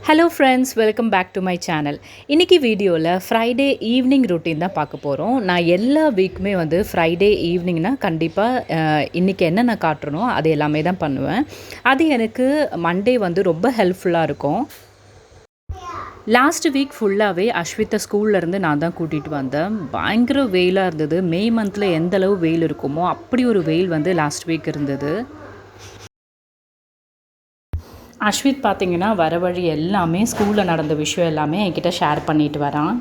Hello friends, welcome back to my channel. இன்னைக்கு வீடியோவில் Friday evening routine தான் பார்க்க போகிறோம். நான் எல்லா வீக்குமே வந்து ஃப்ரைடே ஈவினிங்னா கண்டிப்பாக இன்றைக்கி என்ன நான் காட்டுறனோ அது எல்லாமே தான் பண்ணுவேன். அது எனக்கு மண்டே வந்து ரொம்ப ஹெல்ப்ஃபுல்லாக இருக்கும். லாஸ்ட் வீக் ஃபுல்லாகவே அஸ்வித்தை ஸ்கூல்லேருந்து நான் தான் கூட்டிகிட்டு வந்தேன். பயங்கர வெயிலாக இருந்தது. மே மந்தில் எந்தளவு வெயில் இருக்குமோ அப்படி ஒரு வெயில் வந்து லாஸ்ட் வீக் இருந்தது. அஸ்வித் பார்த்திங்கன்னா வர வழி எல்லாமே ஸ்கூலில் நடந்த விஷயம் எல்லாமே என்கிட்ட ஷேர் பண்ணிட்டு வரான்.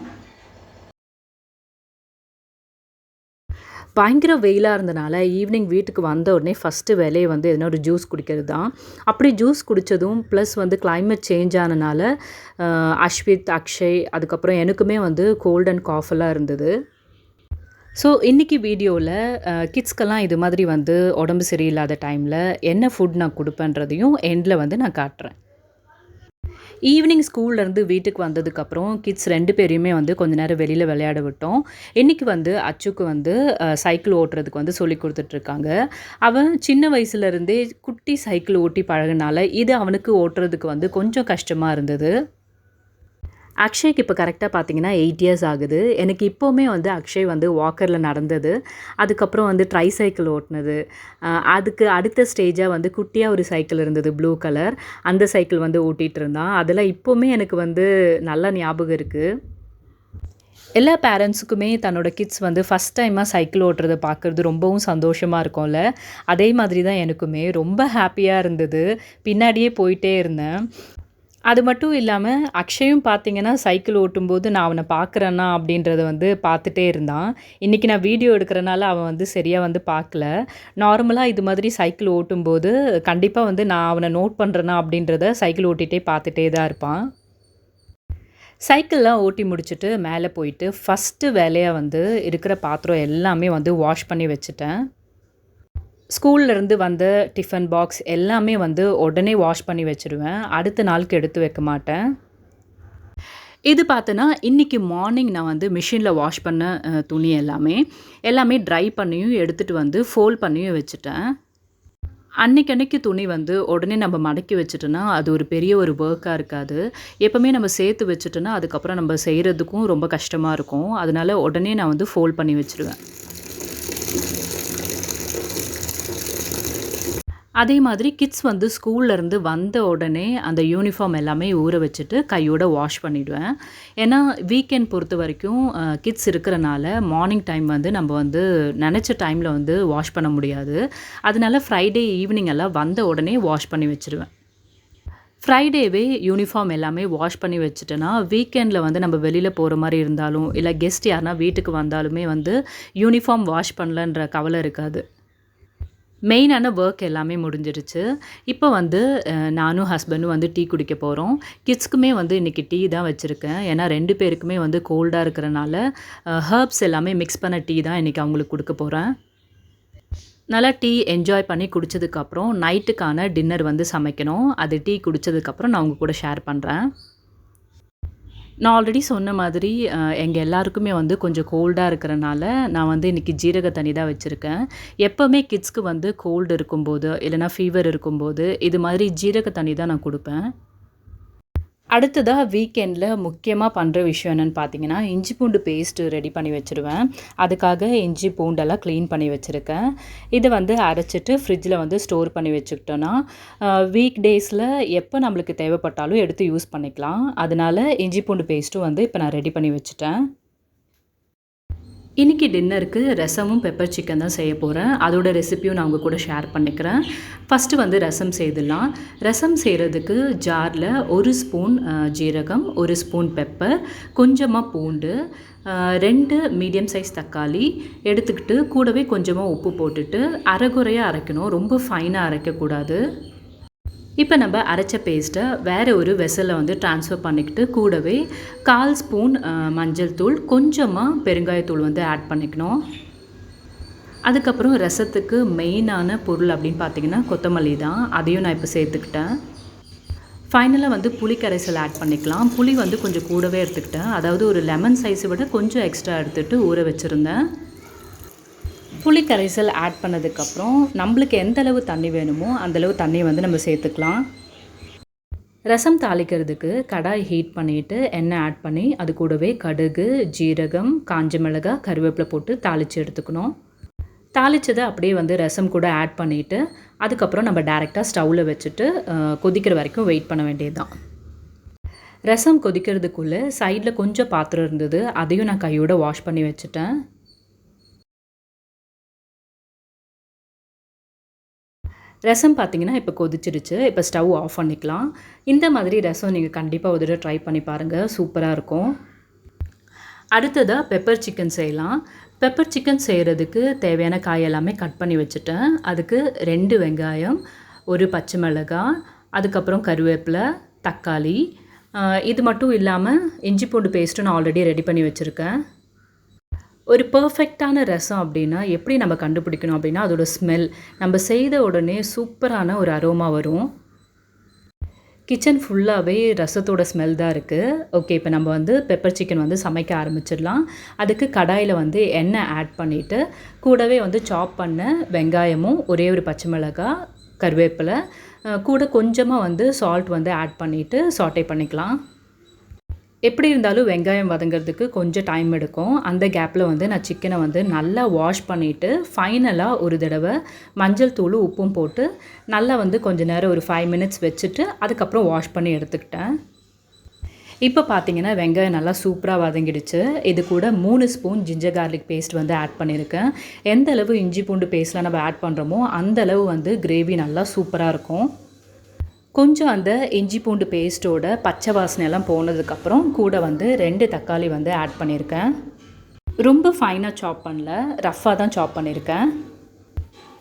பயங்கர வெயிலாக இருந்தனால ஈவினிங் வீட்டுக்கு வந்த உடனே ஃபஸ்ட்டு வேலையை வந்து எதனா ஒரு ஜூஸ் குடிக்கிறது தான். அப்படி ஜூஸ் குடித்ததும் ப்ளஸ் வந்து கிளைமேட் சேஞ்ச் ஆனனால அஸ்வித், அக்ஷய் அதுக்கப்புறம் எனக்குமே வந்து கோல்ட் அண்ட் காஃபெல்லாம் இருந்தது. ஸோ இன்றைக்கி வீடியோவில் கிட்ஸ்க்கெல்லாம் இது மாதிரி வந்து உடம்பு சரியில்லாத டைமில் என்ன ஃபுட் நான் கொடுப்பேன்றதையும் எண்டில் வந்து நான் காட்டுறேன். ஈவினிங் ஸ்கூல்லேருந்து வீட்டுக்கு வந்ததுக்கப்புறம் கிட்ஸ் 2 பேரையுமே வந்து கொஞ்ச நேரம் வெளியில் விளையாட விட்டோம். இன்றைக்கி வந்து அச்சுக்கு வந்து சைக்கிள் ஓட்டுறதுக்கு வந்து சொல்லி கொடுத்துட்ருக்காங்க. அவன் சின்ன வயசுலேருந்தே குட்டி சைக்கிள் ஓட்டி பழகினால இது அவனுக்கு ஓட்டுறதுக்கு வந்து கொஞ்சம் கஷ்டமாக இருந்தது. அக்ஷய்க்கு இப்போ கரெக்டாக பார்த்தீங்கன்னா 8 இயர்ஸ் ஆகுது. எனக்கு இப்போவுமே வந்து அக்ஷய் வந்து வாக்கரில் நடந்தது, அதுக்கப்புறம் வந்து ட்ரை சைக்கிள் ஓட்டினது, அதுக்கு அடுத்த ஸ்டேஜாக வந்து குட்டியாக ஒரு சைக்கிள் இருந்தது ப்ளூ கலர், அந்த சைக்கிள் வந்து ஓட்டிகிட்டு இருந்தான். அதெல்லாம் இப்போவுமே எனக்கு வந்து நல்லா ஞாபகம் இருக்குது. எல்லா பேரண்ட்ஸுக்குமே தன்னோட கிட்ஸ் வந்து ஃபஸ்ட் டைமாக சைக்கிள் ஓட்டுறதை பார்க்குறது ரொம்பவும் சந்தோஷமாக இருக்கும்ல. அதே மாதிரி தான் எனக்குமே ரொம்ப ஹாப்பியாக இருந்தது. பின்னாடியே போயிட்டே இருந்தேன். அது மட்டும் இல்லாமல் அக்ஷயும் பார்த்திங்கன்னா சைக்கிள் ஓட்டும்போது நான் அவனை பார்க்குறேன்னா அப்படின்றத வந்து பார்த்துட்டே இருந்தான். இன்றைக்கி நான் வீடியோ எடுக்கிறனால அவன் வந்து சரியாக வந்து பார்க்கல. நார்மலாக இது மாதிரி சைக்கிள் ஓட்டும்போது கண்டிப்பாக வந்து நான் அவனை நோட் பண்ணுறேன்னா அப்படின்றத சைக்கிள் ஓட்டிகிட்டே பார்த்துட்டே தான் இருப்பான். சைக்கிள்லாம் ஓட்டி முடிச்சுட்டு மேலே போயிட்டு ஃபஸ்ட்டு வேலையாக வந்து இருக்கிற பாத்திரம் எல்லாமே வந்து வாஷ் பண்ணி வச்சுட்டேன். ஸ்கூல்லேருந்து வந்த டிஃபன் பாக்ஸ் எல்லாமே வந்து உடனே வாஷ் பண்ணி வச்சுருவேன். அடுத்த நாளுக்கு எடுத்து வைக்க மாட்டேன். இது பார்த்தோன்னா இன்றைக்கி மார்னிங் நான் வந்து மிஷினில் வாஷ் பண்ண துணி எல்லாமே ட்ரை பண்ணியும் எடுத்துகிட்டு வந்து ஃபோல்ட் பண்ணியும் வச்சுட்டேன். அன்றைக்கி துணி வந்து உடனே நம்ம மடக்கி வச்சுட்டோன்னா அது ஒரு பெரிய ஒரு ஒர்க்காக இருக்காது. எப்போவுமே நம்ம சேர்த்து வச்சுட்டோன்னா அதுக்கப்புறம் நம்ம செய்கிறதுக்கும் ரொம்ப கஷ்டமாக இருக்கும். அதனால் உடனே நான் வந்து ஃபோல்ட் பண்ணி வச்சுருவேன். அதே மாதிரி கிட்ஸ் வந்து ஸ்கூல்லேருந்து வந்த உடனே அந்த யூனிஃபார்ம் எல்லாமே ஊற வச்சுட்டு கையோட வாஷ் பண்ணிவிடுவேன். ஏன்னா வீக்கெண்ட் பொறுத்த வரைக்கும் கிட்ஸ் இருக்கிறனால மார்னிங் டைம் வந்து நம்ம வந்து நினச்ச டைமில் வந்து வாஷ் பண்ண முடியாது. அதனால ஃப்ரைடே ஈவினிங் எல்லாம் வந்த உடனே வாஷ் பண்ணி வச்சுருவேன். ஃப்ரைடேவே யூனிஃபார்ம் எல்லாமே வாஷ் பண்ணி வச்சுட்டேன்னா வீக்கெண்டில் வந்து நம்ம வெளியில் போகிற மாதிரி இருந்தாலும் இல்லை கெஸ்ட் யாருனா வீட்டுக்கு வந்தாலுமே வந்து யூனிஃபார்ம் வாஷ் பண்ணலன்ற கவலை இருக்காது. மெயினான ஒர்க் எல்லாமே முடிஞ்சிடுச்சு. இப்போ வந்து நானும் ஹஸ்பண்டும் வந்து டீ குடிக்க போகிறோம். கிட்ஸ்க்குமே வந்து இன்றைக்கி டீ தான் வச்சுருக்கேன். ஏன்னா 2 பேருக்குமே வந்து கோல்டாக இருக்கிறனால ஹர்ப்ஸ் எல்லாமே மிக்ஸ் பண்ண டீ தான் இன்றைக்கி அவங்களுக்கு கொடுக்க போகிறேன். நல்லா டீ என்ஜாய் பண்ணி குடித்ததுக்கப்புறம் நைட்டுக்கான டின்னர் வந்து சமைக்கணும். அது டீ குடித்ததுக்கப்புறம் நான் உங்கள் கூட ஷேர் பண்ணுறேன். நான் ஆல்ரெடி சொன்ன மாதிரி எங்கள் எல்லாருக்குமே வந்து கொஞ்சம் கோல்டாக இருக்கிறனால நான் வந்து இன்றைக்கி ஜீரக தண்ணி தான் வச்சுருக்கேன். எப்போவுமே கிட்ஸ்க்கு வந்து கோல்டு இருக்கும்போது இல்லைனா ஃபீவர் இருக்கும்போது இது மாதிரி ஜீரக தண்ணி தான் நான் கொடுப்பேன். அடுத்ததாக வீக்கெண்டில் முக்கியமாக பண்ணுற விஷயம் என்னென்னு பார்த்தீங்கன்னா இஞ்சி பூண்டு பேஸ்ட்டு ரெடி பண்ணி வச்சுருவேன். அதுக்காக இஞ்சி பூண்டெல்லாம் க்ளீன் பண்ணி வச்சுருக்கேன். இதை வந்து அரைச்சிட்டு ஃப்ரிட்ஜில் வந்து ஸ்டோர் பண்ணி வச்சுக்கிட்டோன்னா வீக் டேஸில் எப்போ நம்மளுக்கு தேவைப்பட்டாலும் எடுத்து யூஸ் பண்ணிக்கலாம். அதனால் இஞ்சி பூண்டு பேஸ்ட்டும் வந்து இப்போ நான் ரெடி பண்ணி வச்சுட்டேன். இன்றைக்கி டின்னருக்கு ரசமும் பெப்பர் சிக்கன் தான் செய்ய போகிறேன். அதோட ரெசிப்பியும் நான் உங்கள் கூட ஷேர் பண்ணிக்கிறேன். ஃபஸ்ட்டு வந்து ரசம் செய்துடலாம். ரசம் செய்கிறதுக்கு ஜாரில் 1 ஸ்பூன் ஜீரகம், 1 ஸ்பூன் பெப்பர், கொஞ்சமாக பூண்டு, 2 மீடியம் சைஸ் தக்காளி எடுத்துக்கிட்டு கூடவே கொஞ்சமாக உப்பு போட்டுட்டு அரைகுறையாக அரைக்கணும். ரொம்ப ஃபைனாக அரைக்கக்கூடாது. இப்போ நம்ம அரைச்ச பேஸ்ட்டை வேறு ஒரு வெசலில் வந்து ட்ரான்ஸ்ஃபர் பண்ணிக்கிட்டு கூடவே 1/4 ஸ்பூன் மஞ்சள் தூள், கொஞ்சமாக பெருங்காயத்தூள் வந்து ஆட் பண்ணிக்கணும். அதுக்கப்புறம் ரசத்துக்கு மெயினான பொருள் அப்படின்னு பார்த்திங்கன்னா கொத்தமல்லி தான். அதையும் நான் இப்போ சேர்த்துக்கிட்டேன். ஃபைனலாக வந்து புளி கரைசல் ஆட் பண்ணிக்கலாம். புளி வந்து கொஞ்சம் கூடவே எடுத்துக்கிட்டேன். அதாவது ஒரு லெமன் சைஸை விட கொஞ்சம் எக்ஸ்ட்ரா எடுத்துகிட்டு ஊற வச்சுருந்தேன். புளி கரைசல் ஆட் பண்ணதுக்கப்புறம் நம்மளுக்கு எந்த அளவு தண்ணி வேணுமோ அந்தளவு தண்ணியை வந்து நம்ம சேர்த்துக்கலாம். ரசம் தாளிக்கிறதுக்கு கடாய் ஹீட் பண்ணிவிட்டு எண்ணெய் ஆட் பண்ணி அது கூடவே கடுகு, ஜீரகம், காஞ்ச மிளகாய், கருவேப்பிலை போட்டு தாளித்து எடுத்துக்கணும். தாளித்ததை அப்படியே வந்து ரசம் கூட ஆட் பண்ணிவிட்டு அதுக்கப்புறம் நம்ம டேரெக்டாக ஸ்டவ்வில் வச்சுட்டு கொதிக்கிற வரைக்கும் வெயிட் பண்ண வேண்டியது தான். ரசம் கொதிக்கிறதுக்குள்ளே சைடில் கொஞ்சம் பாத்திரம் இருந்தது, அதையும் நான் கையோட வாஷ் பண்ணி வச்சுட்டேன். ரசம் பார்த்திங்கன்னா இப்போ கொதிச்சிடுச்சு. இப்போ ஸ்டவ் ஆஃப் பண்ணிக்கலாம். இந்த மாதிரி ரசம் நீங்கள் கண்டிப்பாக ஒரு தடவை ட்ரை பண்ணி பாருங்கள், சூப்பராக இருக்கும். அடுத்ததாக பெப்பர் சிக்கன் செய்யலாம். பெப்பர் சிக்கன் செய்கிறதுக்கு தேவையான காய் எல்லாமே கட் பண்ணி வச்சுட்டேன். அதுக்கு 2 வெங்காயம், 1 பச்சை மிளகாய், அதுக்கப்புறம் கருவேப்பிலை, தக்காளி, இது மட்டும் இல்லாமல் இஞ்சி பூண்டு பேஸ்ட்டு நான் ஆல்ரெடி ரெடி பண்ணி வச்சுருக்கேன். ஒரு பர்ஃபெக்டான ரசம் அப்படின்னா எப்படி நம்ம கண்டுபிடிக்கணும் அப்படின்னா அதோட ஸ்மெல். நம்ம செய்த உடனே சூப்பரான ஒரு அரோமா வரும். கிச்சன் ஃபுல்லாகவே ரசத்தோட ஸ்மெல் தான் இருக்குது. ஓகே, இப்போ நம்ம வந்து பெப்பர் சிக்கன் வந்து சமைக்க ஆரம்பிச்சிடலாம். அதுக்கு கடாயில் வந்து எண்ணெய் ஆட் பண்ணிவிட்டு கூடவே வந்து சாப் பண்ண வெங்காயமும், ஒரே ஒரு பச்சை மிளகாய், கருவேப்பிலை, கூட கொஞ்சமாக வந்து சால்ட் வந்து ஆட் பண்ணிவிட்டு சாட்டே பண்ணிக்கலாம். எப்படி இருந்தாலும் வெங்காயம் வதங்கிறதுக்கு கொஞ்சம் டைம் எடுக்கும். அந்த கேப்பில் வந்து நான் சிக்கனை வந்து நல்லா வாஷ் பண்ணிவிட்டு ஃபைனலாக ஒரு தடவை மஞ்சள் தூள், உப்பும் போட்டு நல்லா வந்து கொஞ்சம் நேரம் ஒரு 5 மினிட்ஸ் வச்சுட்டு அதுக்கப்புறம் வாஷ் பண்ணி எடுத்துக்கிட்டேன். இப்போ பார்த்தீங்கன்னா வெங்காயம் நல்லா சூப்பராக வதங்கிடுச்சு. இது கூட 3 ஸ்பூன் ஜிஞ்சர் கார்லிக் பேஸ்ட் வந்து ஆட் பண்ணியிருக்கேன். எந்த அளவு இஞ்சி பூண்டு பேஸ்ட்லாம் நம்ம ஆட் பண்ணுறோமோ அந்தளவு வந்து கிரேவி நல்லா சூப்பராக இருக்கும். கொஞ்சம் அந்த இஞ்சி பூண்டு பேஸ்ட்டோட பச்சை வாசனையெல்லாம் போனதுக்கப்புறம் கூட வந்து 2 தக்காளி வந்து ஆட் பண்ணியிருக்கேன். ரொம்ப ஃபைனாக சாப் பண்ணல, ரஃப்பாக தான் சாப் பண்ணியிருக்கேன்.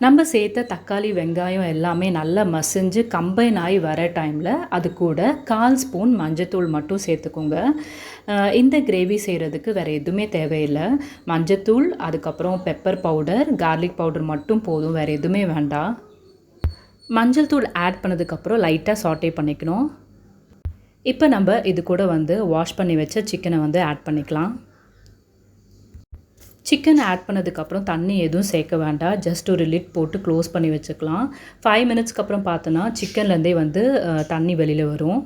நம்ம சேர்த்த தக்காளி, வெங்காயம் எல்லாமே நல்லா மசிஞ்சு கம்பைன் ஆகி வர டைமில் அது கூட 1/4 ஸ்பூன் மஞ்சத்தூள் மட்டும் சேர்த்துக்கோங்க. இந்த கிரேவி செய்கிறதுக்கு வேறு எதுவுமே தேவையில்லை. மஞ்சத்தூள், அதுக்கப்புறம் பெப்பர் பவுடர், கார்லிக் பவுடர் மட்டும் போதும், வேறு எதுவுமே வேண்டாம். மஞ்சள் தூள் ஆட் பண்ணதுக்கப்புறம் லைட்டாக சாட்டே பண்ணிக்கணும். இப்போ நம்ம இது கூட வந்து வாஷ் பண்ணி வச்ச சிக்கனை வந்து ஆட் பண்ணிக்கலாம். சிக்கன் ஆட் பண்ணதுக்கப்புறம் தண்ணி எதுவும் சேர்க்க வேண்டாம். ஜஸ்ட் ஒரு லிட் போட்டு க்ளோஸ் பண்ணி வச்சுக்கலாம். 5 மினிட்ஸ்க்கு அப்புறம் பார்த்தோன்னா சிக்கன்லேருந்தே வந்து தண்ணி வெளியில் வரும்.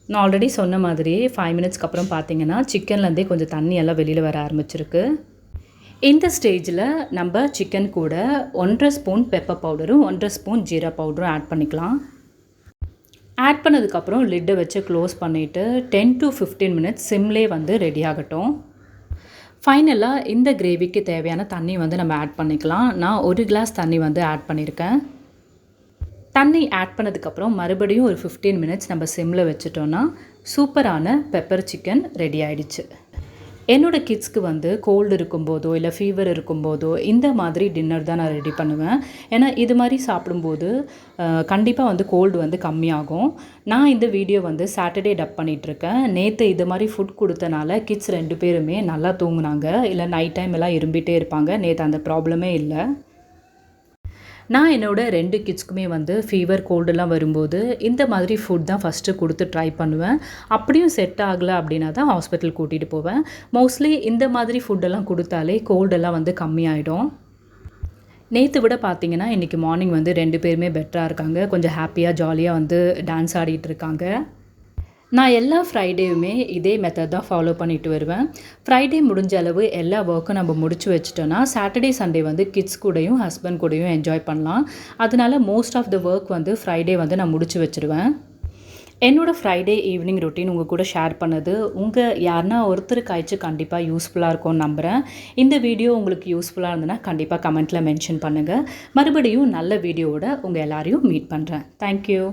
நான் ஆல்ரெடி சொன்ன மாதிரியே 5 மினிட்ஸ்க்கு அப்புறம் பார்த்தீங்கன்னா சிக்கன்லேருந்தே கொஞ்சம் தண்ணி எல்லாம் வெளியில் வர ஆரம்பிச்சிருக்கு. இந்த ஸ்டேஜில் நம்ம சிக்கன் கூட 1.5 ஸ்பூன் பெப்பர் பவுடரும் 1.5 ஸ்பூன் ஜீரா பவுடரும் ஆட் பண்ணிக்கலாம். ஆட் பண்ணதுக்கப்புறம் லிட்டை வச்சு க்ளோஸ் பண்ணிவிட்டு 10 to 15 மினிட்ஸ் சிம்லேயே வந்து ரெடி ஆகட்டும். ஃபைனலாக இந்த கிரேவிக்கு தேவையான தண்ணி வந்து நம்ம ஆட் பண்ணிக்கலாம். நான் 1 கிளாஸ் தண்ணி வந்து ஆட் பண்ணியிருக்கேன். தண்ணி ஆட் பண்ணதுக்கப்புறம் மறுபடியும் ஒரு 15 மினிட்ஸ் நம்ம சிம்மில் வச்சுட்டோன்னா சூப்பரான பெப்பர் சிக்கன் ரெடி ஆகிடுச்சு. என்னோடய கிட்ஸ்க்கு வந்து கோல்டு இருக்கும்போதோ இல்லை ஃபீவர் இருக்கும்போதோ இந்த மாதிரி டின்னர் தான் நான் ரெடி பண்ணுவேன். ஏன்னா இது மாதிரி சாப்பிடும்போது கண்டிப்பாக வந்து கோல்டு வந்து கம்மியாகும். நான் இந்த வீடியோ வந்து சாட்டர்டே டப் பண்ணிகிட்ருக்கேன். நேற்று இது மாதிரி ஃபுட் கொடுத்தனால கிட்ஸ் 2 பேருமே நல்லா தூங்குனாங்க. இல்லை நைட் டைம் எல்லாம் இரும்பிகிட்டே இருப்பாங்க. நேற்று அந்த ப்ராப்ளமே இல்லை. நான் என்னோடய 2 கிட்ஸ்க்குமே வந்து ஃபீவர், கோல்டெல்லாம் வரும்போது இந்த மாதிரி ஃபுட் தான் ஃபஸ்ட்டு கொடுத்து ட்ரை பண்ணுவேன். அப்படியும் செட் ஆகலை அப்படின்னா தான் ஹாஸ்பிட்டல் கூட்டிகிட்டு போவேன். மோஸ்ட்லி இந்த மாதிரி ஃபுட்டெல்லாம் கொடுத்தாலே கோல்டெல்லாம் வந்து கம்மியாயிடும். நேற்று விட பார்த்தீங்கன்னா இன்றைக்கி மார்னிங் வந்து 2 பேருமே பெட்டராக இருக்காங்க. கொஞ்சம் ஹாப்பியாக ஜாலியாக வந்து டான்ஸ் ஆடிட்டு இருக்காங்க. நான் எல்லா ஃப்ரைடேவுமே இதே மெத்தட் தான் ஃபாலோ பண்ணிட்டு வருவேன். ஃப்ரைடே முடிஞ்ச அளவு எல்லா ஒர்க்கும் நம்ம முடிச்சு வச்சுட்டோன்னா சாட்டர்டே, சண்டே வந்து கிட்ஸ் கூடயும் ஹஸ்பண்ட் கூடயும் என்ஜாய் பண்ணலாம். அதனால மோஸ்ட் ஆஃப் த ஒர்க் வந்து ஃப்ரைடே வந்து நான் முடிச்சு வச்சுருவேன். என்னோடய ஃப்ரைடே ஈவினிங் ரொட்டீன் உங்கள் கூட ஷேர் பண்ணது யாருன்னா ஒருத்தருக்காச்சும் கண்டிப்பாக யூஸ்ஃபுல்லாக இருக்கும்னு நம்புகிறேன். இந்த வீடியோ உங்களுக்கு யூஸ்ஃபுல்லாக இருந்ததுன்னா கண்டிப்பாக கமெண்ட்டில் மென்ஷன் பண்ணுங்கள். மறுபடியும் நல்ல வீடியோவோட உங்கள் எல்லாரையும் மீட் பண்ணுறேன். தேங்க்யூ.